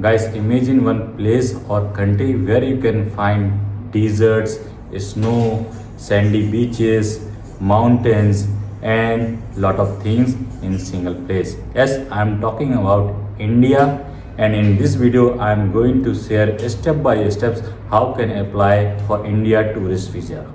Guys, imagine one place or country where you can find deserts, snow, sandy beaches, mountains, and lot of things in single place. Yes, I am talking about India, and in this video I am going to share step by steps how can apply for India tourist visa.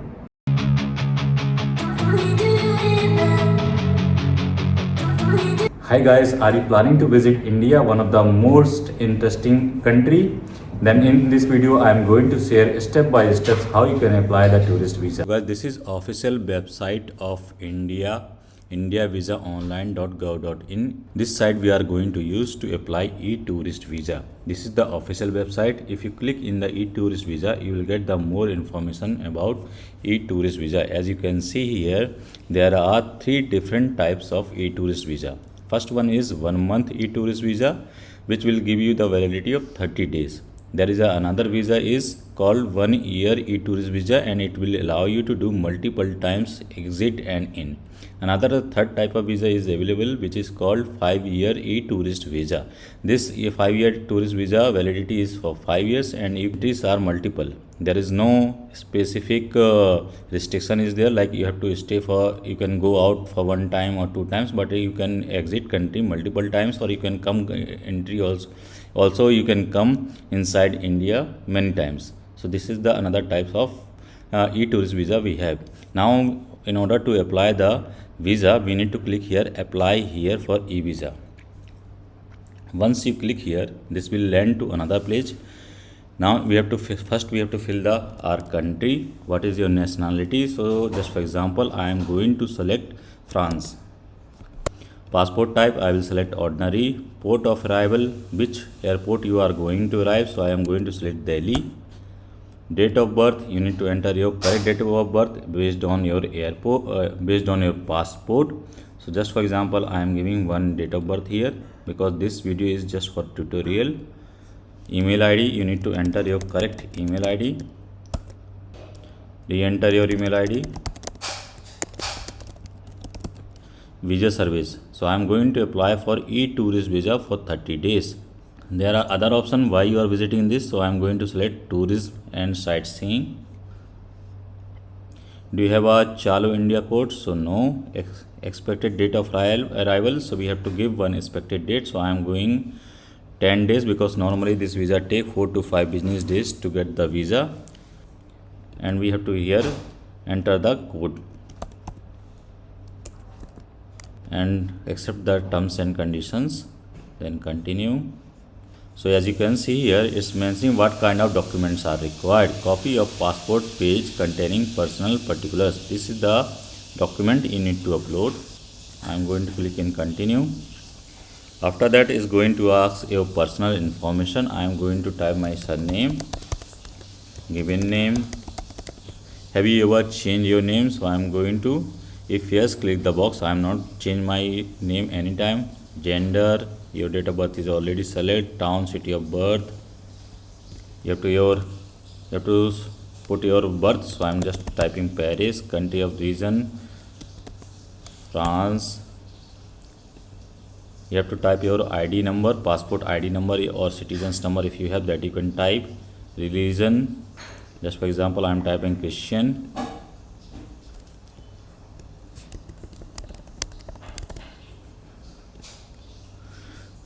Hi guys, are you planning to visit India, one of the most interesting country? Then in this video I am going to share step by steps how you can apply the tourist visa. Guys, this is official website of India, indiavisaonline.gov.in. This site we are going to use to apply e-tourist visa. This is the official website. If you click in the e-tourist visa, you will get the more information about e-tourist visa. As you can see here, there are three different types of e-tourist visa. First one is 1 month e-tourist visa, which will give you the validity of 30 days. There is another visa is called 1 year e-tourist visa, and it will allow you to do multiple times exit and in. Another third type of visa is available, which is called 5-year e-tourist visa. This 5-year tourist visa validity is for 5 years, and entries are multiple. There is no specific restriction is there, like you have to stay for, you can go out for 1 time or 2 times, but you can exit country multiple times, or you can come entry also you can come inside India many times. So this is the another types of e-tourist visa we have. Now in order to apply the visa, we need to click here apply here for eVisa. Once you click here, this will land to another page. Now we have to first we have to fill the our country, what is your nationality. So just for example, I am going to select France. Passport type, I will select ordinary. Port of arrival, which airport you are going to arrive, so I am going to select Delhi. Date of birth, you need to enter your correct date of birth based on your based on your passport. So just for example, I am giving one date of birth here because this video is just for tutorial. Email ID, you need to enter your correct email ID. Re-enter your email ID. Visa service, so I am going to apply for e-tourist visa for 30 days. There are other options why you are visiting this, so I am going to select tourism and sightseeing. Do you have a Chalo India code? So no. Expected date of arrival, so we have to give one expected date, so I am going 10 days because normally this visa take 4 to 5 business days to get the visa, and we have to here enter the code and accept the terms and conditions, then continue. So as you can see here, it's mentioning what kind of documents are required. Copy of passport page containing personal particulars. This is the document you need to upload. I am going to click in continue. After that is going to ask your personal information. I am going to type my surname, given name. Have you ever changed your name? So I am going to, if yes, click the box. I am not change my name anytime. Gender, your date of birth is already select. Town, city of birth, you have to put your birth, so I am just typing Paris. Country of region, France. You have to type your ID number, passport ID number or citizen's number, if you have that you can type. Religion, just for example I am typing Christian.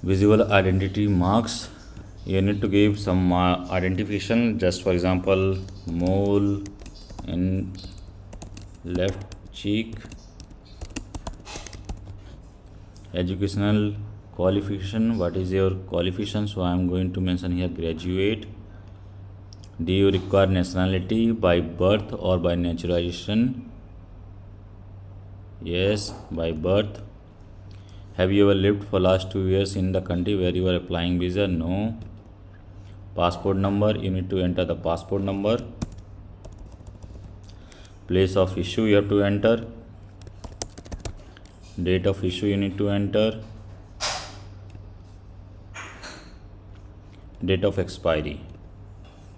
Visual identity marks, you need to give some identification, just for example mole in left cheek. Educational qualification, what is your qualification, so I am going to mention here graduate. Do you require nationality by birth or by naturalization? Yes, by birth. Have you ever lived for last 2 years in the country where you are applying visa? No. Passport number, you need to enter the passport number. Place of issue you have to enter. Date of issue you need to enter. Date of expiry.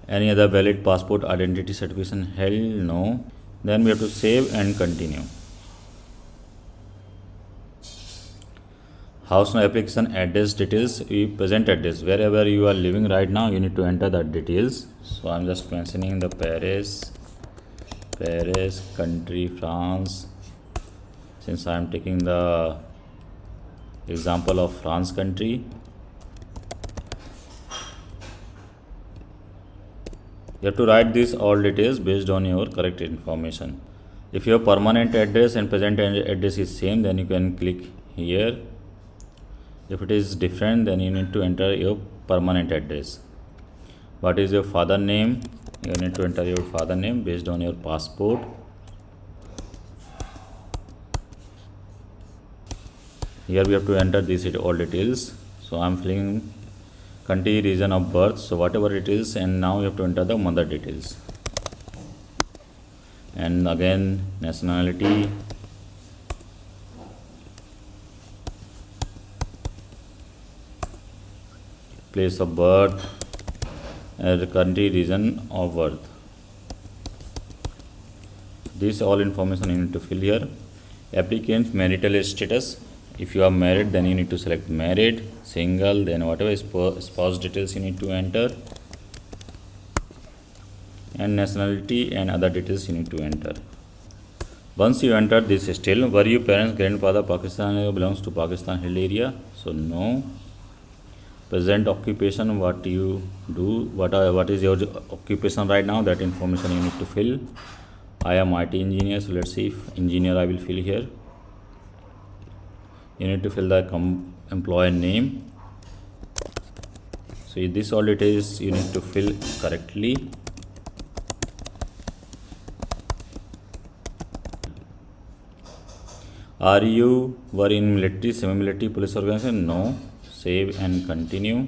Any other valid passport identity certification held? No. Then we have to save and continue. House application address details, present address, wherever you are living right now you need to enter that details. So I'm just mentioning the Paris country France, since I am taking the example of France country. You have to write these all details based on your correct information. If your permanent address and present address is same, then you can click here. If it is different, then you need to enter your permanent address. What is your father name? You need to enter your father name based on your passport. Here we have to enter these all details. So I'm filling country, region of birth, so whatever it is, and now you have to enter the mother details. And again, nationality, place of birth, and country, region of birth. This all information you need to fill here. Applicant marital status. If you are married, then you need to select married, single, then whatever spouse details you need to enter, and nationality and other details you need to enter. Once you enter this, still were your parents, grandfather Pakistan, belongs to Pakistan hill area? So no. Present occupation, what you do, what is your occupation right now, that information you need to fill. I am IT engineer, so let's see if engineer I will fill here. You need to fill the employer name. So this all details you need to fill correctly. Are you were in military, semi-military, police organization? No. Save and continue.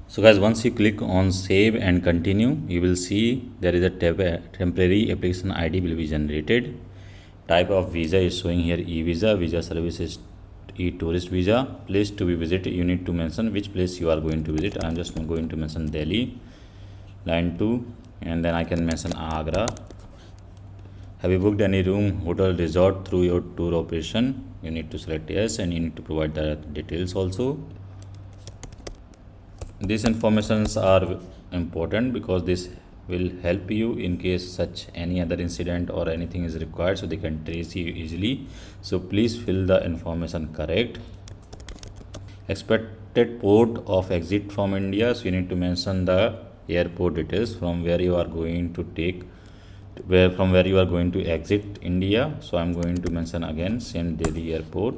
So guys, once you click on save and continue, you will see there is a temporary application ID will be generated. Type of visa is showing here eVisa. Visa service is e-tourist visa. Place to be visited, you need to mention which place you are going to visit. I am just going to mention Delhi, line 2, and then I can mention Agra. Have you booked any room, hotel, resort through your tour operation? You need to select yes, and you need to provide the details also. These informations are important because this will help you in case such any other incident or anything is required, so they can trace you easily. So please fill the information correct. Expected port of exit from India, so you need to mention the airport details from where you are going to from where you are going to exit India. So I'm going to mention again same Delhi airport.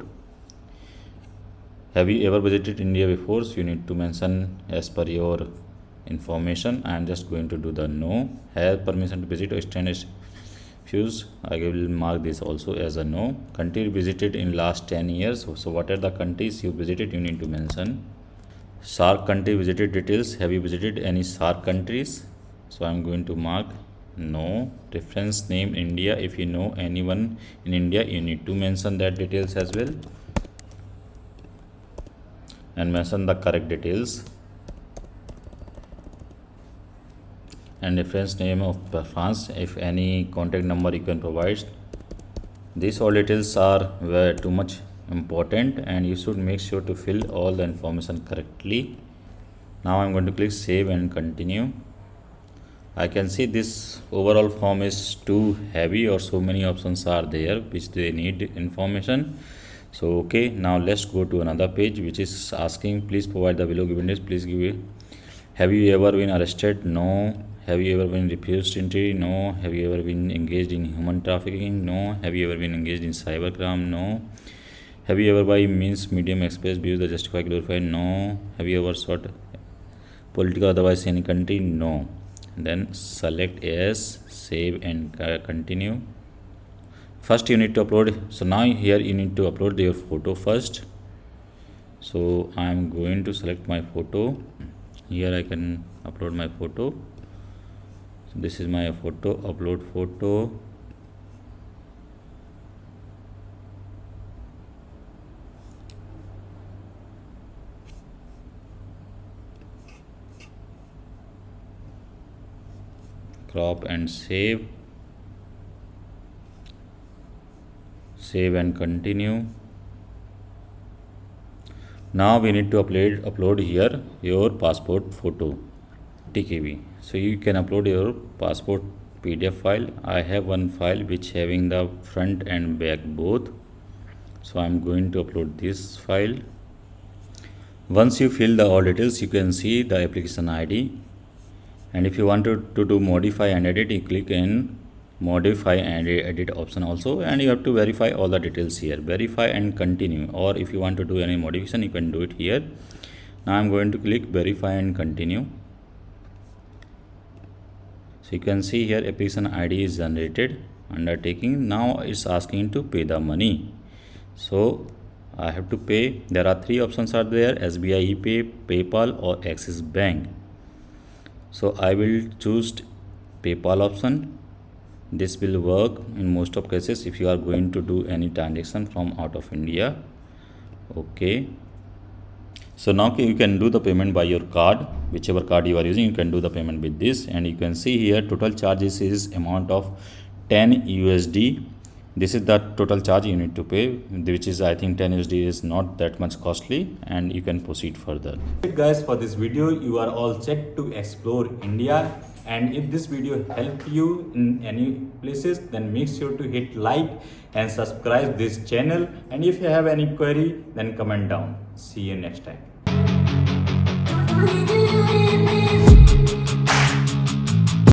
Have you ever visited India before? So you need to mention as per your information. I am just going to do the no. Have permission to visit or extend fuse, I will mark this also as a no. Country visited in last 10 years, so what are the countries you visited, you need to mention. SAARC country visited details, have you visited any SAARC countries? So I am going to mark no. Reference name India, if you know anyone in India, you need to mention that details as well, and mention the correct details. And reference name of France, if any contact number you can provide. These all details are too much important, and you should make sure to fill all the information correctly. Now I'm going to click save and continue. I can see this overall form is too heavy, or so many options are there which they need information. So okay, now let's go to another page which is asking please provide the below given details. Please give it. Have you ever been arrested? No. Have you ever been refused entry? No. Have you ever been engaged in human trafficking? No. Have you ever been engaged in cybercrime? No. Have you ever by means medium expressed views that justify glorify? No. Have you ever sought political otherwise any country? No. Then select yes, save and continue. First you need to upload, so now here you need to upload your photo first. So I am going to select my photo. Here I can upload my photo. So this is my photo, upload photo. Crop and save. Save and continue. Now we need to upload here your passport photo, 50 KB. So you can upload your passport PDF file. I have one file which having the front and back both. So I'm going to upload this file. Once you fill the all details, you can see the application ID. And if you want to do modify and edit, you click in modify and edit option also, and you have to verify all the details here, verify and continue. Or if you want to do any modification, you can do it here. Now I'm going to click verify and continue. So you can see here application ID is generated, undertaking. Now it's asking to pay the money. So I have to pay. There are three options are there: SBI ePay, PayPal or Axis Bank. So I will choose PayPal option. This will work in most of cases if you are going to do any transaction from out of India. Okay. So now you can do the payment by your card, whichever card you are using, you can do the payment with this. And you can see here total charges is amount of 10 USD. This is the total charge you need to pay, which is I think 10 USD is not that much costly, and you can proceed further. Guys, for this video you are all set to explore India, and if this video helped you in any places, then make sure to hit like and subscribe this channel, and if you have any query then comment down. See you next time.